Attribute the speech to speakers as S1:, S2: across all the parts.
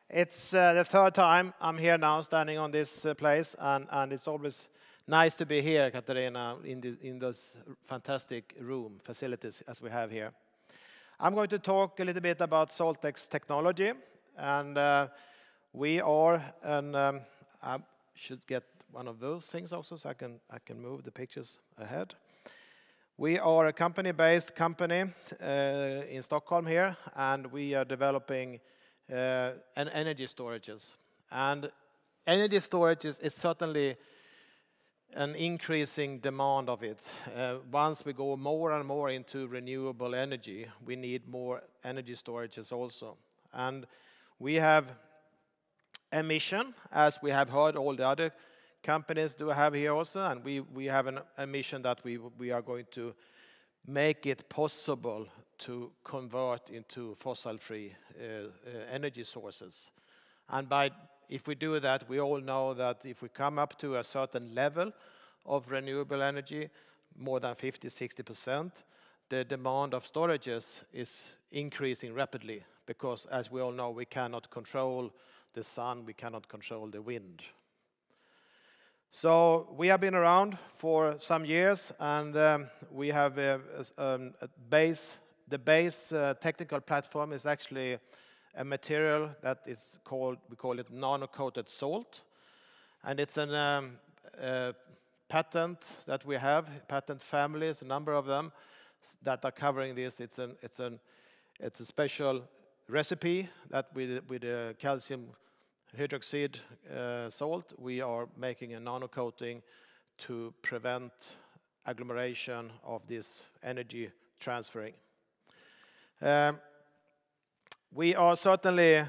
S1: It's the third time I'm here now, standing on this place, and it's always nice to be here, Katarina, in those fantastic room facilities as we have here. I'm going to talk a little bit about SaltX technology, and we are, I should get one of those things also, so I can move the pictures ahead. We are a company-based company in Stockholm here, and we are developing an energy storages. And energy storage is certainly an increasing demand of it. Once we go more and more into renewable energy, we need more energy storages also. And we have a mission, as we have heard all the other companies do have here also, and we have a mission that we are going to make it possible to convert into fossil-free energy sources. And if we do that, we all know that if we come up to a certain level of renewable energy, more than 50–60%, the demand of storages is increasing rapidly, because as we all know, we cannot control the sun, we cannot control the wind. So we have been around for some years, and we have the base technical platform is actually a material that is called, we call it nano-coated salt, and it's a patent that we have, patent families, a number of them that are covering this. It's a special recipe that with the calcium hydroxide salt, we are making a nano-coating to prevent agglomeration of this energy transferring. We are certainly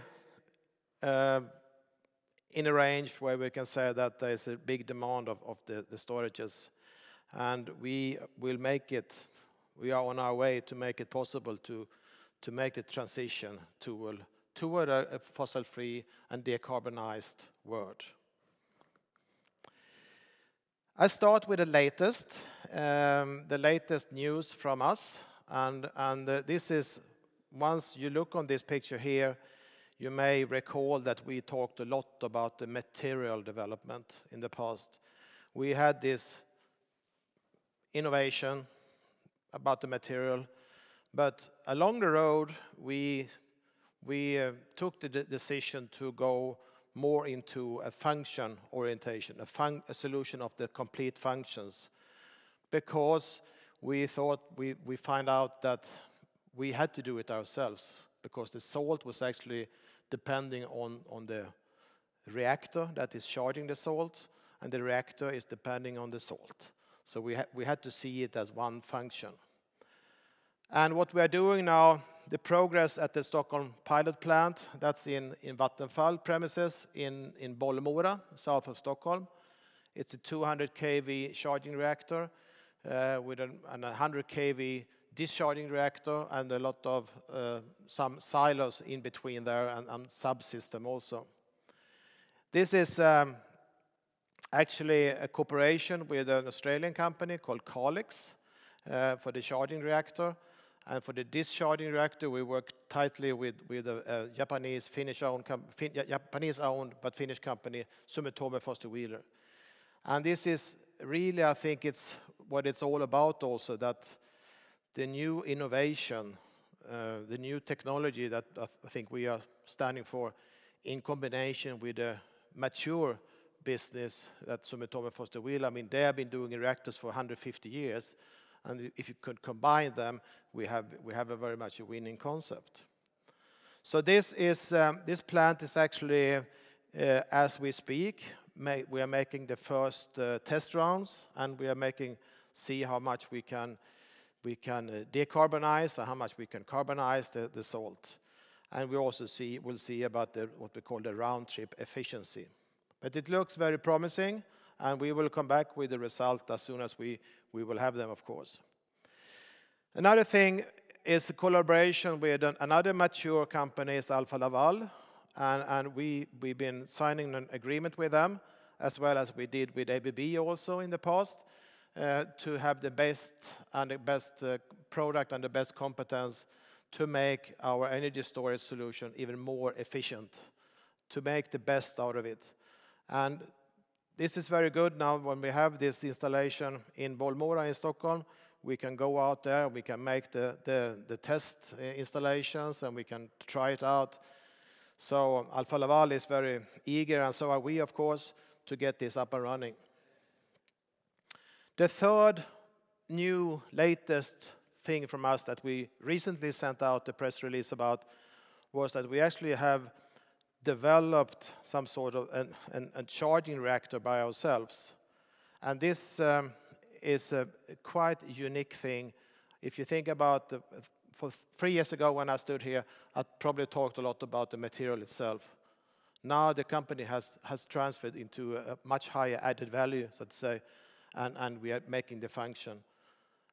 S1: in a range where we can say that there is a big demand of the storages, and we will make it, we are on our way to make it possible to make the transition toward a fossil-free and decarbonized world. I start with the latest news from us, and this is, once you look on this picture here, you may recall that we talked a lot about the material development in the past. We had this innovation about the material, but along the road we took the decision to go more into a function orientation, a solution of the complete functions, because we thought we find out that we had to do it ourselves, because the salt was actually depending on the reactor that is charging the salt, and the reactor is depending on the salt. So we had to see it as one function. And what we are doing now, the progress at the Stockholm pilot plant, that's in Vattenfall premises in Bollmora, south of Stockholm. It's a 200 kV charging reactor with a 100 kV discharging reactor, and a lot of some silos in between there, and subsystem also. This is actually a cooperation with an Australian company called Carl-X for the charging reactor. And for the discharging reactor, we work tightly with a Japanese owned but Finnish company, Sumitomo Foster Wheeler. And this is really, I think it's what it's all about also, that the new innovation, the new technology that I think we are standing for, in combination with a mature business that Sumitomo Foster Wheeler, I mean, they have been doing reactors for 150 years. And if you could combine them, we have a very much a winning concept. So this plant is actually, as we speak, we are making the first test rounds, and we are see how much we can decarbonize and how much we can carbonize the salt. And we also will see about what we call the round trip efficiency. But it looks very promising, and we will come back with the result as soon as we will have them, of course. Another thing is a collaboration with another mature company, is Alfa Laval, and we've been signing an agreement with them, as well as we did with ABB also in the past, to have the best product and the best competence to make our energy storage solution even more efficient. to make the best out of it. And this is very good now when we have this installation in Bollmora in Stockholm. We can go out there, we can make the test installations, and we can try it out. So Alfa Laval is very eager, and so are we, of course, to get this up and running. The third new latest thing from us that we recently sent out a press release about was that we actually have developed some sort of a charging reactor by ourselves. And this is a quite unique thing. If you think about, for 3 years ago when I stood here, I probably talked a lot about the material itself. Now the company has transferred into a much higher added value, so to say, and we are making the function.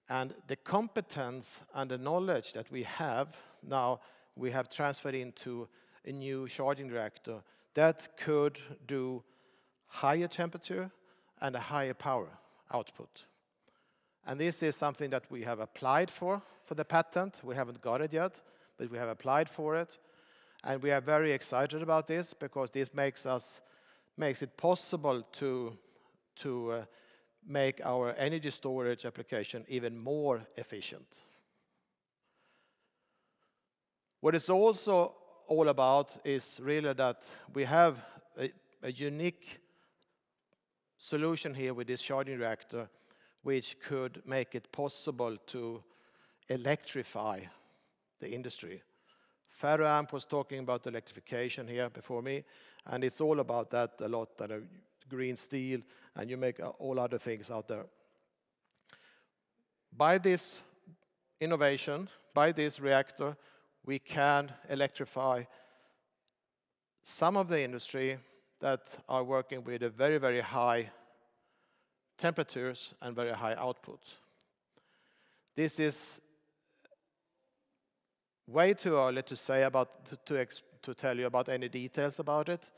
S1: And the competence and the knowledge that we have now, we have transferred into a new charging reactor that could do higher temperature and a higher power output. And this is something that we have applied for the patent. We haven't got it yet, but we have applied for it. And we are very excited about this because this makes it possible to make our energy storage application even more efficient. What it's also all about is really that we have a unique solution here with this charging reactor, which could make it possible to electrify the industry. Ferroamp was talking about electrification here before me, and it's all about that a lot, that green steel, and you make all other things out there. By this innovation, by this reactor, we can electrify some of the industry that are working with a very, very high temperatures and very high output. This is way too early to say about, to tell you about any details about it,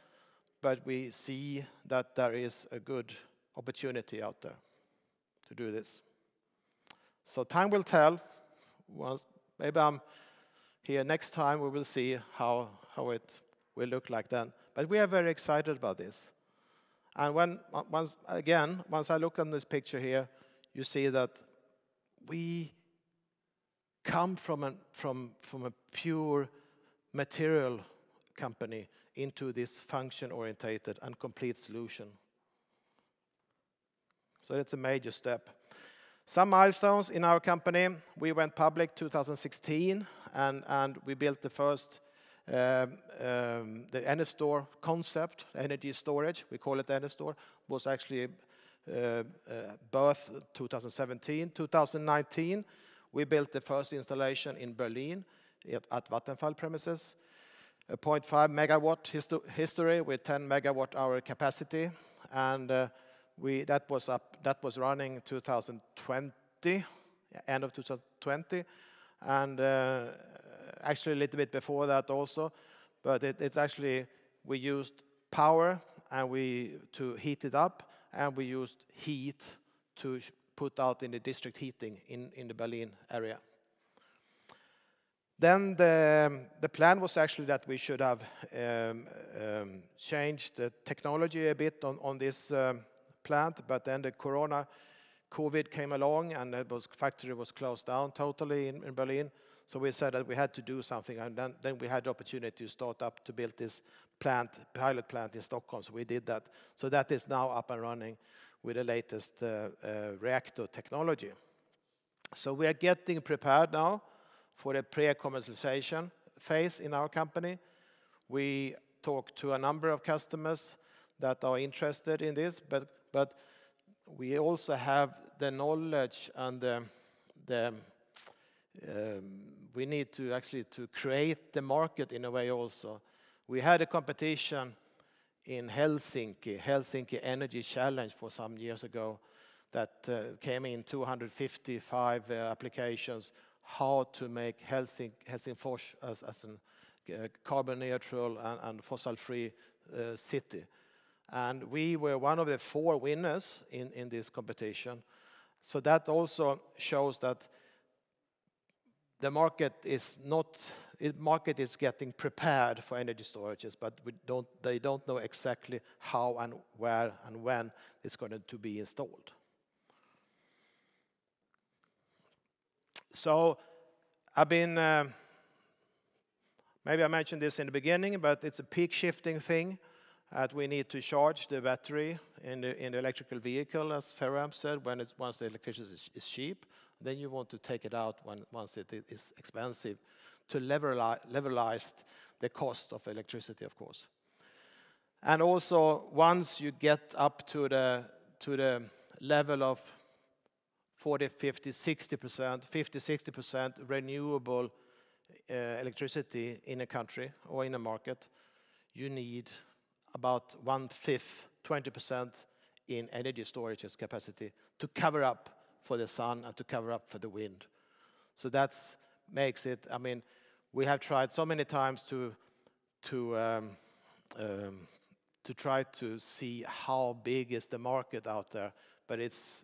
S1: but we see that there is a good opportunity out there to do this. So time will tell. Maybe I'm here next time, we will see how it will look like then. But we are very excited about this. And once I look on this picture here, you see that we come from a pure material company into this function-oriented and complete solution. So it's a major step. Some milestones in our company. We went public 2016, and we built the first the EnerStore concept, energy storage. We call it EnerStore. Was actually birth 2017. 2019, we built the first installation in Berlin at Vattenfall premises. A 0.5 megawatt history with 10 megawatt hour capacity, and that was running 2020, end of 2020, and actually a little bit before that also, but it's actually, we used power and to heat it up, and we used heat to put out in the district heating in the Berlin area. Then the plan was actually that we should have changed the technology a bit on this plant, but then the COVID came along, and the factory was closed down totally in Berlin. So we said that we had to do something, and then we had the opportunity to start up to build this pilot plant in Stockholm. So we did that. So that is now up and running with the latest reactor technology. So we are getting prepared now for the pre-commercialization phase in our company. We talk to a number of customers that are interested in this, but we also have the knowledge and we need to actually to create the market in a way also. We had a competition in Helsinki Energy Challenge for some years ago that came in 255 applications, how to make Helsingfors as a carbon neutral and fossil-free city. And we were one of the 4 winners in this competition. So that also shows that the market is not market is getting prepared for energy storages, but they don't know exactly how and where and when it's going to be installed. So I've been, maybe I mentioned this in the beginning, but it's a peak shifting thing that we need to charge the battery in the electrical vehicle, as Ferram said, once the electricity is cheap. Then you want to take it out once it is expensive to levelize the cost of electricity, of course. And also, once you get up to the level of 40, 50, 60% renewable electricity in a country or in a market, you need about 1/5, 20% in energy storage capacity to cover up for the sun and to cover up for the wind. So that makes it, I mean, we have tried so many times to try to see how big is the market out there, but it's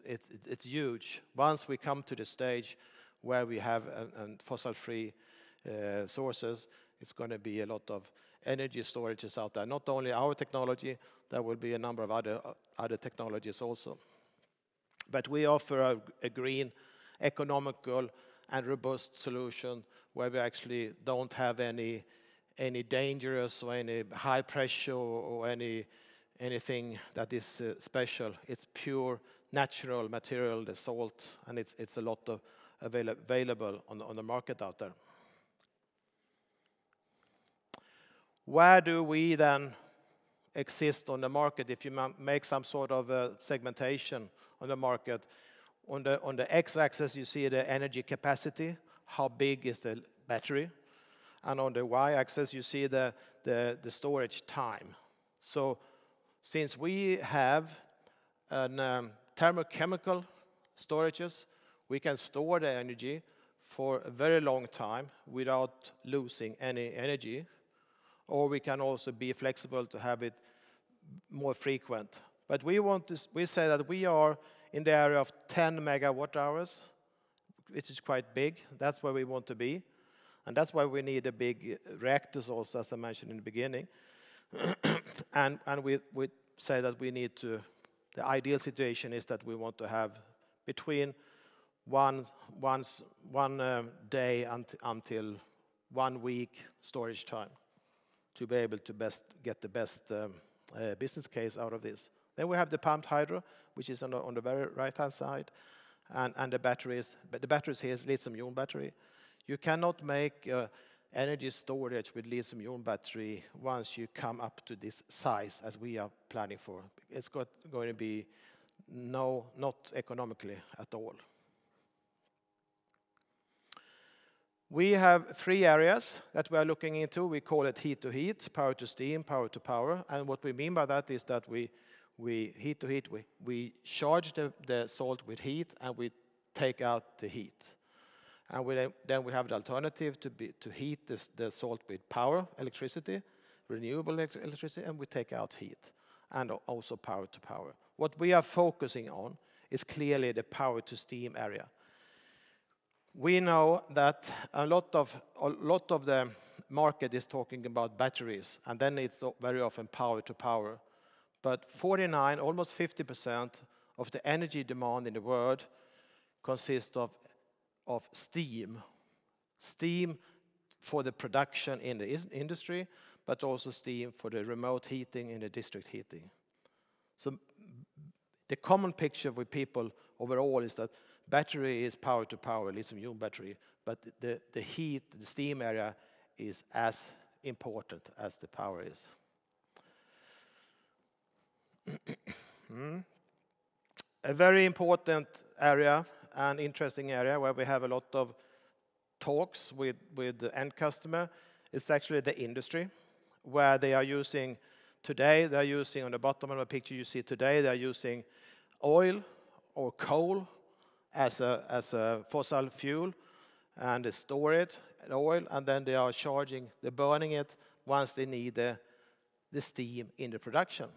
S1: huge. Once we come to the stage where we have fossil-free sources, it's going to be a lot of energy storages out there. Not only our technology, there will be a number of other technologies also. But we offer a green, economical, and robust solution where we actually don't have any dangerous or any high pressure or anything that is special. It's pure natural material, the salt, and it's a lot of available on the market out there. Where do we then exist on the market if you make some sort of segmentation on the market? On the x-axis you see the energy capacity, how big is the battery, and on the y-axis you see the storage time. So since we have thermochemical storages, we can store the energy for a very long time without losing any energy, or we can also be flexible to have it more frequent. But we say that we are in the area of 10 megawatt hours, which is quite big. That's where we want to be. And that's why we need a big reactors also, as I mentioned in the beginning. and we say that we need to, the ideal situation is that we want to have between one day until 1 week storage time to be able to get the best business case out of this. Then we have the pumped hydro, which is on the very right-hand side, and the batteries. But the batteries here is lithium-ion battery. You cannot make energy storage with lithium-ion battery once you come up to this size as we are planning for. It's going to be not economically at all. We have 3 areas that we are looking into. We call it heat to heat, power to steam, power to power. And what we mean by that is that we heat to heat, we charge the salt with heat and we take out the heat. And then we have the alternative to heat the salt with power, electricity, renewable electricity, and we take out heat, and also power to power. What we are focusing on is clearly the power to steam area. We know that a lot of the market is talking about batteries, and then it's very often power to power. But 49, almost 50% of the energy demand in the world consists of steam. Steam for the production in the industry, but also steam for the remote heating and the district heating. So the common picture with people overall is that battery is power to power, lithium-ion battery, but the heat, the steam area is as important as the power is. A very important area and interesting area where we have a lot of talks with the end customer is actually the industry, where they are using today, they're using on the bottom of the picture you see today, they're using oil or coal as a fossil fuel, and they store it, oil, and then they are they're burning it once they need the steam in the production.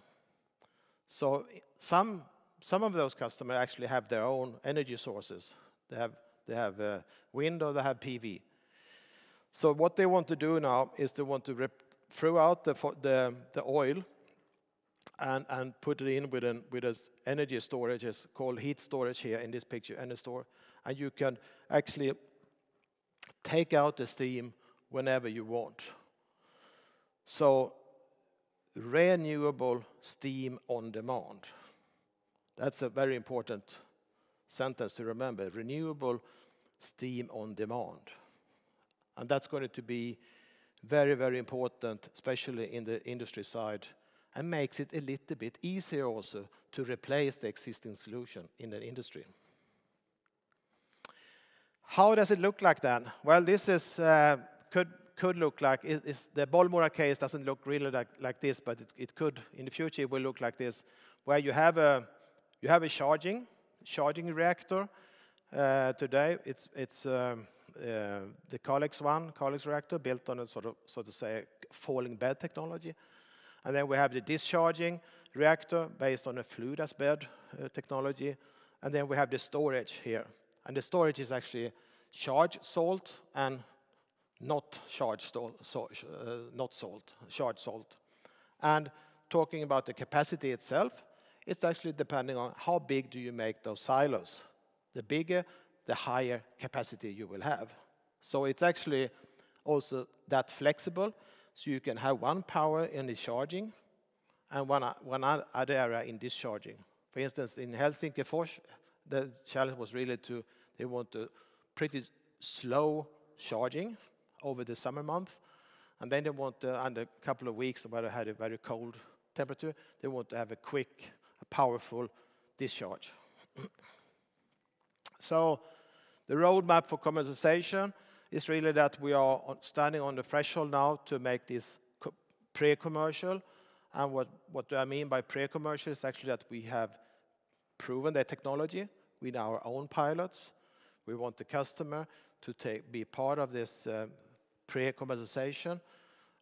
S1: So some of those customers actually have their own energy sources. They have wind or they have PV. So what they want to do now is they want to throw out the oil and put it in with an energy storage. It's called heat storage here in this picture, EnerStore. And you can actually take out the steam whenever you want. So renewable steam on demand. That's a very important sentence to remember. Renewable steam on demand. And that's going to be very, very important, especially in the industry side, and makes it a little bit easier also to replace the existing solution in the industry. How does it look like then? Well, this is could look like, the Bollmora case doesn't look really like this, but it could, in the future, it will look like this, where you have a charging reactor. Today, it's the Carl-Johan reactor built on a so to say, falling bed technology. And then we have the discharging reactor based on a fluidized bed technology. And then we have the storage here. And the storage is actually charged salt and not charged salt, charged salt. And talking about the capacity itself, it's actually depending on how big do you make those silos. The bigger, the higher capacity you will have. So it's actually also that flexible, so you can have one power in the charging and one other area in discharging. For instance, in Helsinki, Fors, the challenge was really they want a pretty slow charging over the summer month, and then they want, under a couple of weeks where they had a very cold temperature, they want to have a quick, powerful discharge. So the roadmap for commercialization is really that we are standing on the threshold now to make this pre-commercial. And what do I mean by pre-commercial? Is actually that we have proven the technology with our own pilots. We want the customer to be part of this pre-commercialization,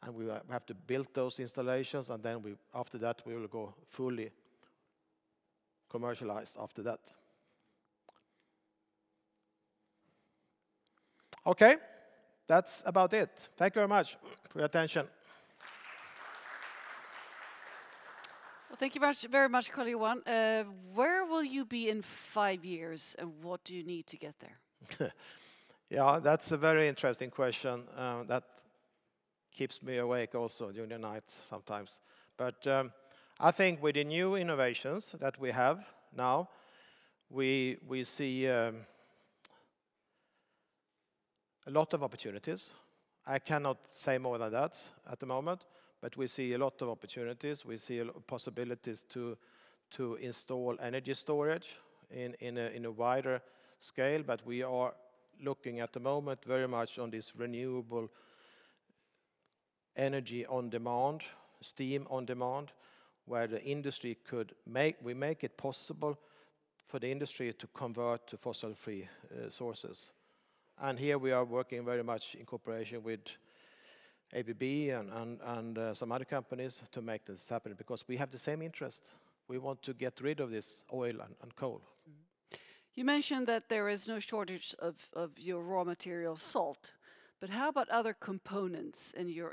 S1: and we have to build those installations, and then after that we will go fully commercialized after that. Okay, that's about it. Thank you very much for your attention.
S2: Well, thank you very much, Carl-Johan. Where will you be in 5 years, and what do you need to get there?
S1: Yeah, that's a very interesting question. That keeps me awake also during the night sometimes. But I think with the new innovations that we have now, we see a lot of opportunities. I cannot say more than that at the moment, but we see a lot of opportunities. We see possibilities to install energy storage in a wider scale, but we are looking at the moment very much on this renewable energy on demand, steam on demand, where the industry we make it possible for the industry to convert to fossil-free sources. And here we are working very much in cooperation with ABB and some other companies to make this happen, because we have the same interest. We want to get rid of this oil and coal.
S2: You mentioned that there is no shortage of your raw material, salt. But how about other components in your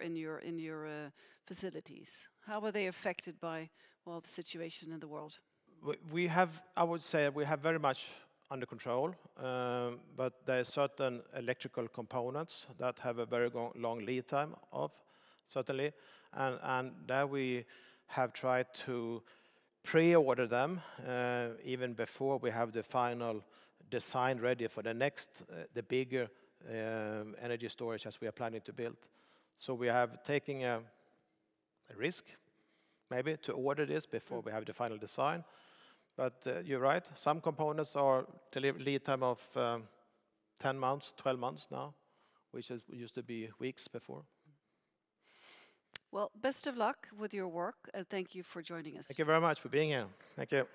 S2: facilities? How are they affected by, well, the situation in the world?
S1: We have, I would say, we have very much under control, but there are certain electrical components that have a very long lead time certainly, and there we have tried to pre-order them even before we have the final design ready for the next, the bigger energy storage as we are planning to build. So we have taken a risk, maybe, to order this before we have the final design. But you're right, some components are lead time of 10 months, 12 months now, which used to be weeks before.
S2: Well, best of luck with your work, and thank you for joining us.
S1: Thank you very much for being here. Thank you.